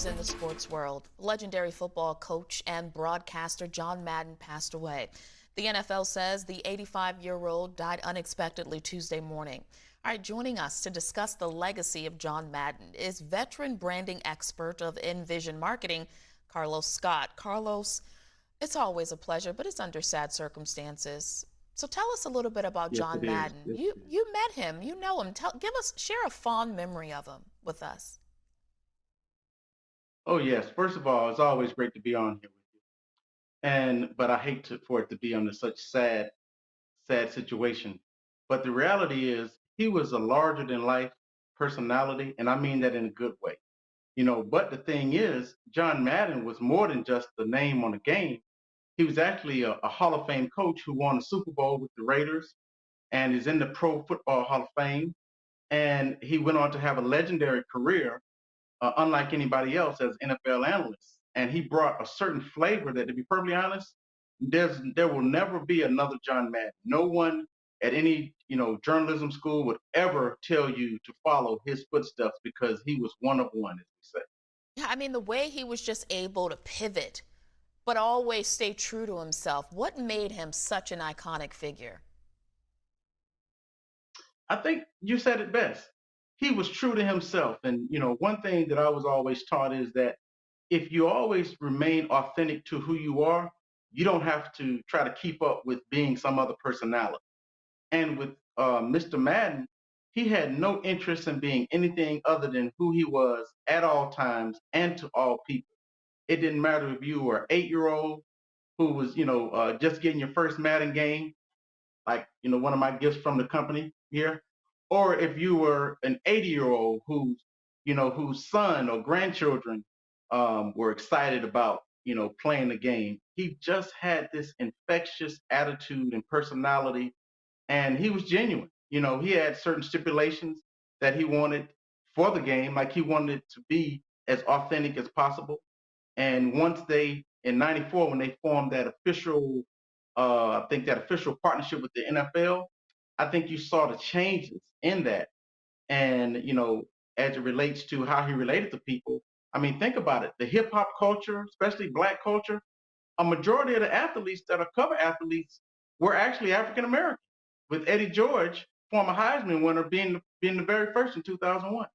news in the sports world. Legendary football coach and broadcaster John Madden passed away. The NFL says the 85-year-old died unexpectedly Tuesday morning. All right, joining us to discuss the legacy of John Madden is veteran branding expert of Envision Marketing, Carlos Scott. Carlos, it's always a pleasure, but it's under sad circumstances. So tell us a little bit about Yes, John it is. Madden. Yes, it is. You met him, you know him. Share a fond memory of him with us. Oh, yes. First of all, it's always great to be on here with you. But I hate for it to be under such sad situation. But the reality is, he was a larger than life personality, and I mean that in a good way. But the thing is, John Madden was more than just the name on the game. He was actually a Hall of Fame coach who won a Super Bowl with the Raiders and is in the Pro Football Hall of Fame. And he went on to have a legendary career unlike anybody else as NFL analyst. And he brought a certain flavor that, to be perfectly honest, there will never be another John Madden. No one at any journalism school would ever tell you to follow his footsteps because he was one of one, as we say. Yeah, I mean, the way he was just able to pivot, but always stay true to himself. What made him such an iconic figure? I think you said it best. He was true to himself. And one thing that I was always taught is that if you always remain authentic to who you are, you don't have to try to keep up with being some other personality. And with Mr. Madden, he had no interest in being anything other than who he was at all times and to all people. It didn't matter if you were an 8-year-old who was, just getting your first Madden game, like, one of my gifts from the company here, or if you were an 80-year-old whose son or grandchildren were excited about, playing the game. He just had this infectious attitude and personality, and he was genuine. He had certain stipulations that he wanted for the game, like he wanted it to be as authentic as possible. And once in '94, when they formed that official, I think that official partnership with the NFL, I think you saw the changes in that. And, as it relates to how he related to people, I mean, think about it. The hip hop culture, especially black culture, a majority of the athletes that are cover athletes were actually African American, with Eddie George, former Heisman winner, being the very first in 2001.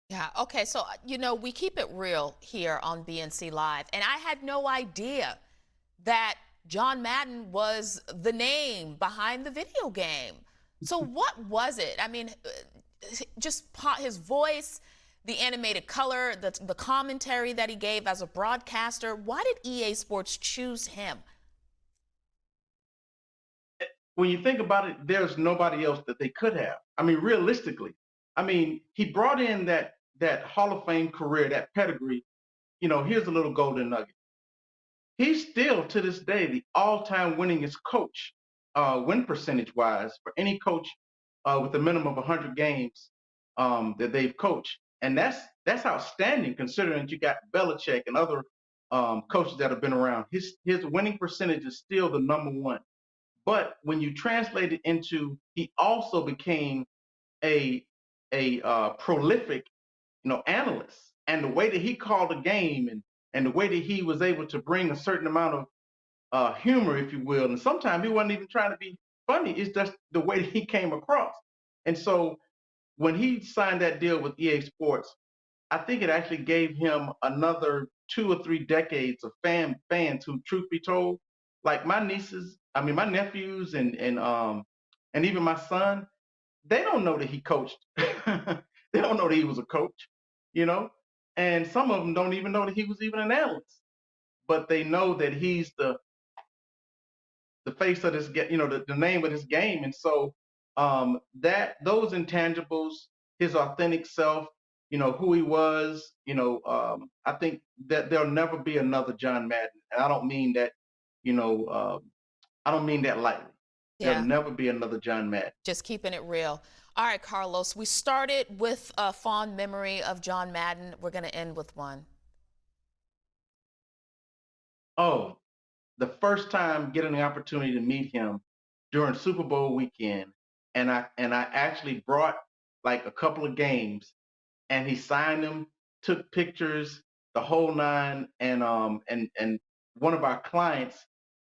Yeah, okay, so, we keep it real here on BNC Live, and I had no idea that John Madden was the name behind the video game. So what was it? I mean, just his voice, the animated color, the commentary that he gave as a broadcaster. Why did EA Sports choose him? When you think about it, there's nobody else that they could have. I mean, realistically, I mean, he brought in that Hall of Fame career, that pedigree. Here's a little golden nugget. He's still to this day the all-time winningest coach, win percentage wise, for any coach with a minimum of 100 games that they've coached, and that's outstanding considering you got Belichick and other coaches that have been around. His winning percentage is still the number one. But when you translate it into, he also became a prolific, analyst, and the way that he called the game and the way that he was able to bring a certain amount of humor, if you will, and sometimes he wasn't even trying to be funny. It's just the way that he came across. And so when he signed that deal with EA Sports, I think it actually gave him another 2 or 3 decades of fans who, truth be told, like my nieces, I mean my nephews and even my son, they don't know that he coached. They don't know that he was a coach, you know, and some of them don't even know that he was even an analyst. But they know that he's the face of this, the name of this game, and so that those intangibles, his authentic self, who he was, I think that there'll never be another John Madden, and you know, I don't mean that lightly. There'll Yeah, never be another John Madden. just keeping it real. All right, Carlos, we started with a fond memory of John Madden. We're going to end with one. Oh, the first time getting the opportunity to meet him during Super Bowl weekend, and I actually brought like a couple of games, and he signed them, took pictures. the whole nine. And one of our clients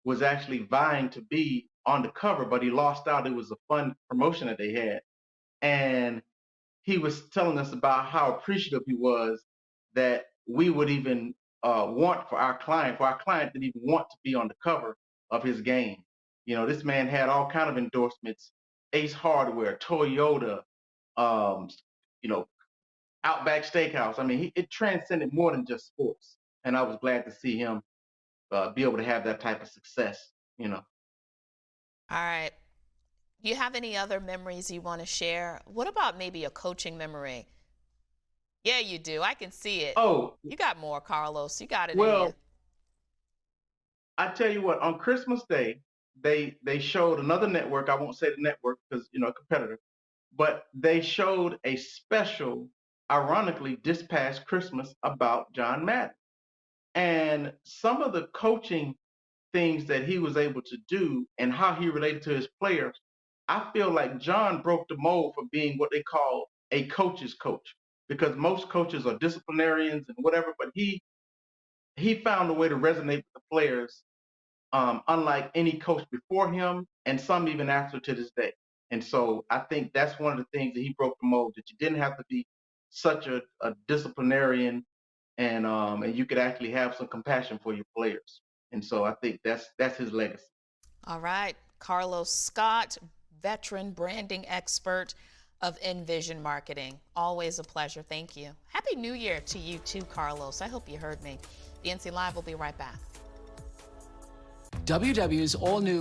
was actually vying to be on the cover, but he lost out. It was a fun promotion that they had, and he was telling us about how appreciative he was that we would even want for our client didn't even want to be on the cover of his game. You know, this man had all kind of endorsements: Ace Hardware, Toyota, um, you know, Outback Steakhouse. I mean, it transcended more than just sports, and I was glad to see him be able to have that type of success. You know. All right. You have any other memories you want to share? What about maybe a coaching memory? Yeah, you do. I can see it. Oh, You got more, Carlos. You got it in you. well, I tell you what, on Christmas Day, they showed another network. I won't say the network because a competitor, but they showed a special, ironically, this past Christmas about John Madden and some of the coaching things that he was able to do and how he related to his players. I feel like John broke the mold for being what they call a coach's coach because most coaches are disciplinarians and whatever, but he found a way to resonate with the players, unlike any coach before him and some even after to this day. And so I think that's one of the things that he broke the mold, that you didn't have to be such a disciplinarian, and you could actually have some compassion for your players. And so I think that's his legacy. All right. Carlos Scott, veteran branding expert of Envision Marketing. Always a pleasure. Thank you. Happy New Year to you too, Carlos. I hope you heard me. BNC Live will be right back. WW's all-new